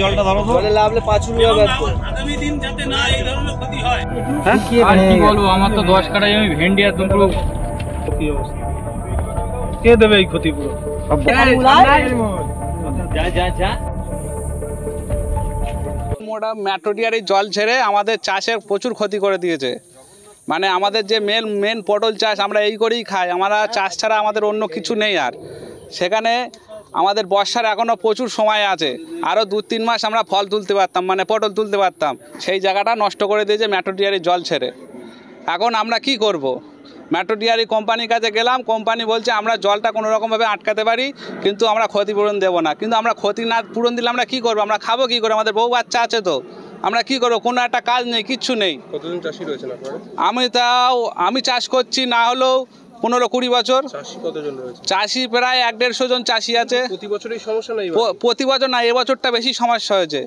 জলটা ধরো তো, লাভলে 5 আগামী দিন যাতে না এই ধরনের ক্ষতি হয়। আর কি বলবো, আমার তো 10 কাঠা জমি ভেন্ডি আর দুটো ক্ষতি অবস্থা। কে দেবে এই ক্ষতি পুরো? মোটা ম্যাটোডিয়ারি জল ছেড়ে আমাদের চাষের প্রচুর ক্ষতি করে দিয়েছে। মানে আমাদের যে মেন পটল চাষ আমরা এই করেই খাই, আমরা চাষ ছাড়া আমাদের অন্য কিছু নেই। আর সেখানে আমাদের বর্ষার এখনও প্রচুর সময় আছে, আরও 2-3 মাস আমরা ফল তুলতে পারতাম, মানে পটল তুলতে পারতাম। সেই জায়গাটা নষ্ট করে দিয়েছে ম্যাটোডিয়ারি জল ছেড়ে। এখন আমরা কি করব? ম্যাটোডিয়ারি কোম্পানির কাছে গেলাম, কোম্পানি বলছে আমরা জলটা কোনো রকমভাবে আটকাতে পারি, কিন্তু আমরা ক্ষতিপূরণ দেবো না। কিন্তু আমরা ক্ষতি না পূরণ দিলে আমরা কী করবো? আমরা খাবো কী করে? আমাদের বউ বাচ্চা আছে, তো আমরা কি করবো? কোনো একটা কাজ নেই, কিচ্ছু নেই। কতজন চাষি রয়েছেন আপনারা? আমি চাষ করছি না হলেও 15-20 বছর। চাষি কতজন রয়েছে? চাষি প্রায় 1-150 জন চাষি আছে। প্রতি বছরই সমস্যা নাই? প্রতি বছর না, এবছরটা বেশি সমস্যা হয়েছে।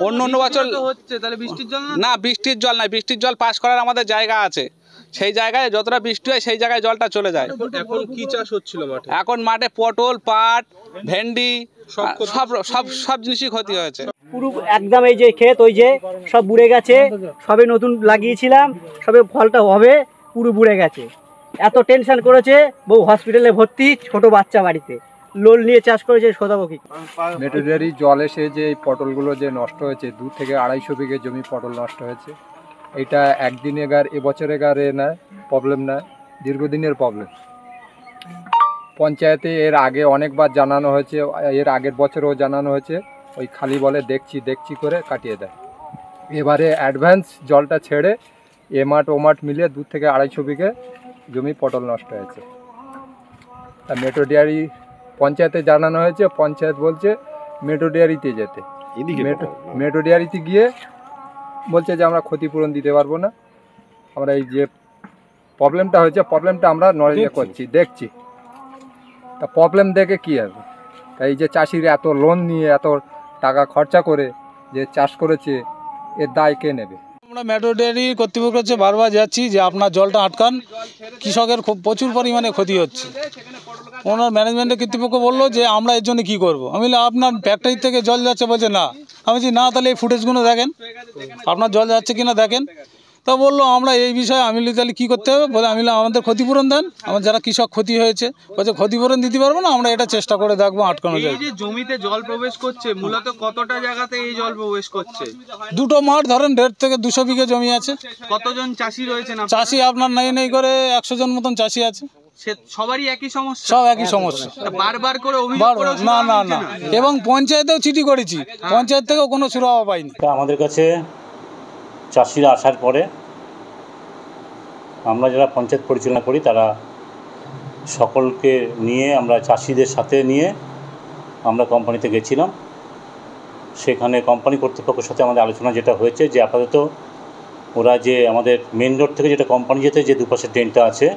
অন্য বছর হচ্ছে তাহলে বৃষ্টির জল না, বৃষ্টির জল নাই। বৃষ্টির জল পাস করার আমাদের জায়গা আছে, সেই জায়গায় যতটা বৃষ্টি হয় সেই জায়গায় জলটা চলে যায়। এখন কি চাষ হচ্ছিল মাঠে? এখন মাঠে পটল, পাট, ভেন্ডি, সব জিনিসই ক্ষতি হয়েছে। পুরো একদম এই যে ক্ষেত, ওই যে সব বুড়ে গেছে। সবে নতুন লাগিয়েছিলাম, সবে ফলটা হবে, পুরো বুড়ে গেছে। এত টেনশন করেছে, বউ হসপিটালে ভর্তি, ছোট বাচ্চা বাড়িতে, লোন নিয়ে চাষ করেছে, শোধাবো কি? ম্যাটোডিয়ারি জল এসে যে এই পটলগুলো যে নষ্ট হয়েছে, 2 থেকে 250 বিঘে জমি পটল নষ্ট হয়েছে। এটা একদিনেকার, এবছরেকার না প্রবলেম না, দীর্ঘদিনের প্রবলেম। পঞ্চায়েতে এর আগে অনেকবার জানানো হয়েছে, এর আগের বছরও জানানো হয়েছে, ওই খালি বলে দেখছি করে কাটিয়ে দেয়। এবারে অ্যাডভান্স জলটা ছেড়ে এমাট ওমাট মিলিয়ে 2 থেকে 250 বিঘে জমি পটল নষ্ট হয়েছে। তা ম্যাটোডিয়ারি পঞ্চায়েতে জানানো হয়েছে, পঞ্চায়েত বলছে ম্যাটোডিয়ারিতে যেতে। ম্যাটোডিয়ারিতে গিয়ে বলছে যে আমরা ক্ষতিপূরণ দিতে পারবো না, আমরা এই যে প্রবলেমটা হয়েছে, প্রবলেমটা আমরা দেখছি। তা প্রবলেম দেখে কী হবে? তাই এই যে চাষিরা এত লোন নিয়ে এত টাকা খরচা করে যে চাষ করেছে, এর দায় কে নেবে? আমরা ম্যাটোডিয়ারি কর্তৃপক্ষের কাছে বারবার যাচ্ছি যে আপনার জলটা আটকান, কৃষকের খুব প্রচুর পরিমাণে ক্ষতি হচ্ছে। ওনার ম্যানেজমেন্টের কর্তৃপক্ষ বললো যে আমরা এর জন্য কী করবো? আমি বলি আপনার ফ্যাক্টরি থেকে জল যাচ্ছে, বলছে না। আমি বলছি না, তাহলে এই ফুটেজগুলো দেখেন, আপনার জল যাচ্ছে কিনা দেখেন। তা বললো আমরা এই বিষয়ে, আমি তাহলে কী করতে হবে? বলে আমি আমাদের ক্ষতিপূরণ দেন, আমার যারা কৃষক ক্ষতি হয়েছে, বলছে ক্ষতিপূরণ দিতে পারবো না, আমরা এটা চেষ্টা করে দেখবো আটকানো যায়। এই যে জমিতে জল প্রবেশ করছে, মূলত কতটা জায়গাতে এই জল প্রবেশ করছে? 2টো মাঠ ধরেন, 1.5 থেকে 200 বিঘে জমি আছে। কতজন চাষি রয়েছেন? চাষি আপনার নেই করে 100 জন মতন চাষি আছে। সবারই একই সমস্যা? সব একই সমস্যা। বারবার করে অভিযোগ করে না, এবং পঞ্চায়েতেও চিঠি করেছি, পঞ্চায়েত থেকেও কোনো সুরাহা পাইনি। আমাদের কাছে চাষিরা আসার পরে আমরা যারা পঞ্চায়েত পরিচালনা করি তারা সকলকে নিয়ে, আমরা চাষিদের সাথে নিয়ে আমরা কোম্পানিতে গেছিলাম। সেখানে কোম্পানি কর্তৃপক্ষের সাথে আমাদের আলোচনা যেটা হয়েছে যে আপাতত ওরা যে আমাদের মেন রোড থেকে যেটা কোম্পানি যেতে যে দুপাশের ড্রেনটা আছে,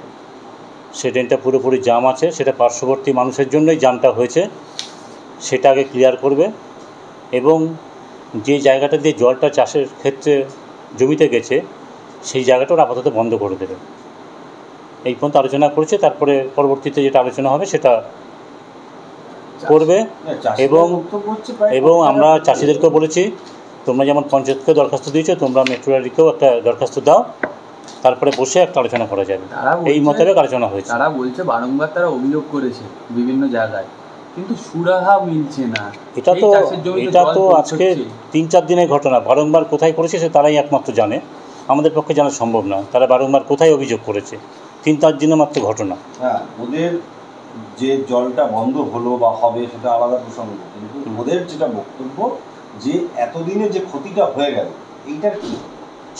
সেই ড্রেনটা পুরোপুরি জাম আছে, সেটা পার্শ্ববর্তী মানুষের জন্যই জামটা হয়েছে, সেটা আগে ক্লিয়ার করবে। এবং যে জায়গাটা দিয়ে জলটা চাষের ক্ষেত্রে জমিতে গেছে সেই জায়গাটা ওরা আপাতত বন্ধ করে দেবে। এই পর্যন্ত আলোচনা করেছে, তারপরে পরবর্তীতে যেটা আলোচনা হবে সেটা করবে। এবং আমরা চাষিদেরকেও বলেছি, তোমরা যেমন পঞ্চায়েতকে দরখাস্ত দিয়েছো, তোমরা ম্যাটোডিয়ারিকেও একটা দরখাস্ত দাও, তারপরে বসে একটা আলোচনা করা যাবে। এই মোতাবেক আলোচনা হয়েছে। তারা বলছে বারংবার তারা অভিযোগ করেছে বিভিন্ন জায়গায়, কিন্তু সুরাহা মিলছে না। এটা তো আজকে 3-4 দিনের ঘটনা। বারংবার কোথায় করেছে সে তারাই একমাত্র জানে, আমাদের পক্ষে জানা সম্ভব না। তারা বারংবার কোথায় অভিযোগ করেছে, 3-4 দিনের মাত্র ঘটনা। হ্যাঁ, ওদের যে জলটা বন্ধ হলো বা হবে সেটা আলাদা প্রসঙ্গ, কিন্তু ওদের যেটা বক্তব্য যে এতদিনে যে ক্ষতিটা হয়ে গেল, এইটার কি?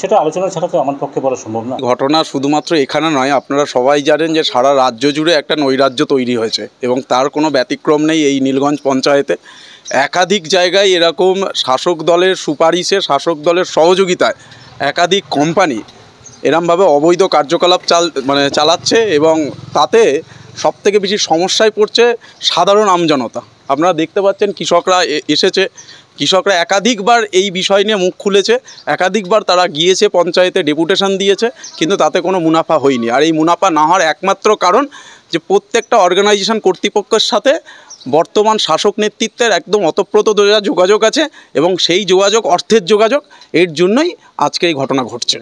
সেটা আলোচনা ছাড়া তো আমার পক্ষে বলা সম্ভব না। ঘটনা শুধুমাত্র এখানে নয়, আপনারা সবাই জানেন যে সারা রাজ্য জুড়ে একটা নৈরাজ্য তৈরি হয়েছে এবং তার কোনো ব্যতিক্রম নেই এই নীলগঞ্জ পঞ্চায়েতে। একাধিক জায়গায় এরকম শাসক দলের সুপারিশে, শাসক দলের সহযোগিতায় একাধিক কোম্পানি এরমভাবে অবৈধ কার্যকলাপ চালাচ্ছে এবং তাতে সবথেকে বেশি সমস্যায় পড়ছে সাধারণ আমজনতা। আপনারা দেখতে পাচ্ছেন কৃষকরা এসেছে, কৃষকরা একাধিকবার এই বিষয় নিয়ে মুখ খুলেছে, একাধিকবার তারা গিয়েছে পঞ্চায়েতে, ডেপুটেশন দিয়েছে, কিন্তু তাতে কোনো মুনাফা হয়নি। আর এই মুনাফা না হওয়ার একমাত্র কারণ যে প্রত্যেকটা অর্গানাইজেশন কর্তৃপক্ষের সাথে বর্তমান শাসক নেতৃত্বের একদম ওতপ্রোত যোগাযোগ আছে এবং সেই যোগাযোগ অর্থের যোগাযোগ, এর জন্যই আজকে এই ঘটনা ঘটছে।